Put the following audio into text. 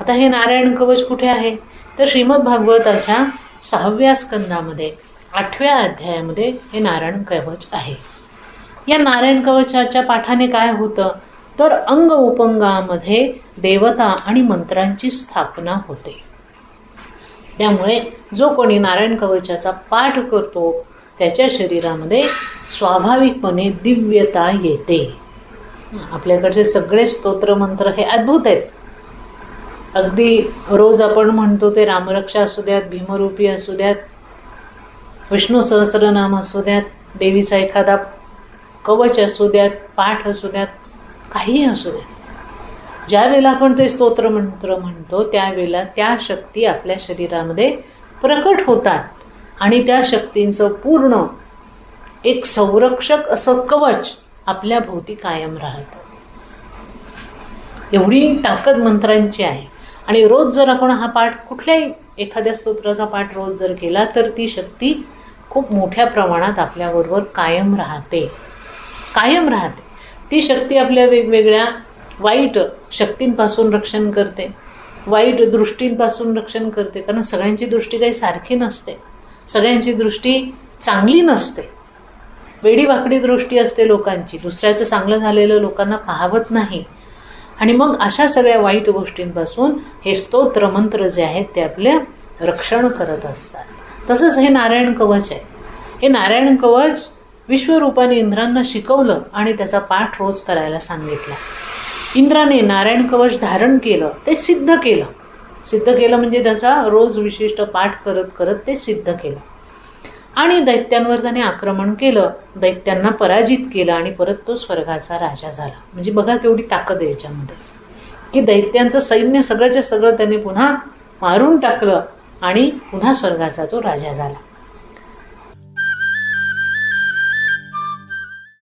आता हे नारायण कवच कुठे आहे तर श्रीमद भागवताच्या 6व्या स्कंदामध्ये 8व्या अध्यायामध्ये हे नारायण कवच आहे. या नारायण कवचाच्या पाठाने काय होतं तर अंग उपंगामध्ये देवता आणि मंत्रांची स्थापना होते. त्यामुळे जो कोणी नारायण कवचाचा पाठ करतो त्याच्या शरीरामध्ये स्वाभाविकपणे दिव्यता येते. आपल्याकडचे सगळे स्तोत्र मंत्र हे अद्भुत आहेत. अगदी रोज आपण म्हणतो ते रामरक्षा असू द्यात, भीमरूपी असू द्यात, विष्णू सहस्रनाम असू द्यात, देवीचा एखादा कवच असू द्यात, पाठ असू द्यात, काहीही असू द्यात, ज्या वेळेला आपण ते स्तोत्र मंत्र म्हणतो त्यावेळेला त्या शक्ती आपल्या शरीरामध्ये प्रकट होतात आणि त्या शक्तींचं पूर्ण एक संरक्षक असं कवच आपल्या भोवती कायम राहतं. एवढी ताकद मंत्रांची आहे. आणि रोज जर आपण हा पाठ कुठल्याही एखाद्या स्तोत्राचा पाठ रोज जर केला तर ती शक्ती खूप मोठ्या प्रमाणात आपल्याबरोबर कायम राहते. ती शक्ती आपल्या वेगवेगळ्या वाईट शक्तींपासून रक्षण करते, वाईट दृष्टींपासून रक्षण करते. कारण सगळ्यांची दृष्टी काही सारखी नसते, सगळ्यांची दृष्टी चांगली नसते. वेडीवाकडी दृष्टी असते लोकांची, दुसऱ्याचं चांगलं झालेलं लोकांना पाहवत नाही. आणि मग अशा सगळ्या वाईट गोष्टींपासून हे स्तोत्र मंत्र जे आहेत ते आपले रक्षण करत असतात. तसंच हे नारायण कवच आहे. हे नारायण कवच विश्वरूपाने इंद्रांना शिकवलं आणि त्याचा पाठ रोज करायला सांगितला. इंद्राने नारायण कवच धारण केलं, ते सिद्ध केलं म्हणजे त्याचा रोज विशिष्ट पाठ करत करत ते सिद्ध केलं. आणि दैत्यांवर त्याने आक्रमण केलं, दैत्यांना पराजित केलं आणि परत तो स्वर्गाचा राजा झाला. म्हणजे बघा केवढी ताकद आहे याच्यामध्ये की दैत्यांचं सैन्य सगळंच्या सगळं त्याने पुन्हा मारून टाकलं आणि पुन्हा स्वर्गाचा तो राजा झाला.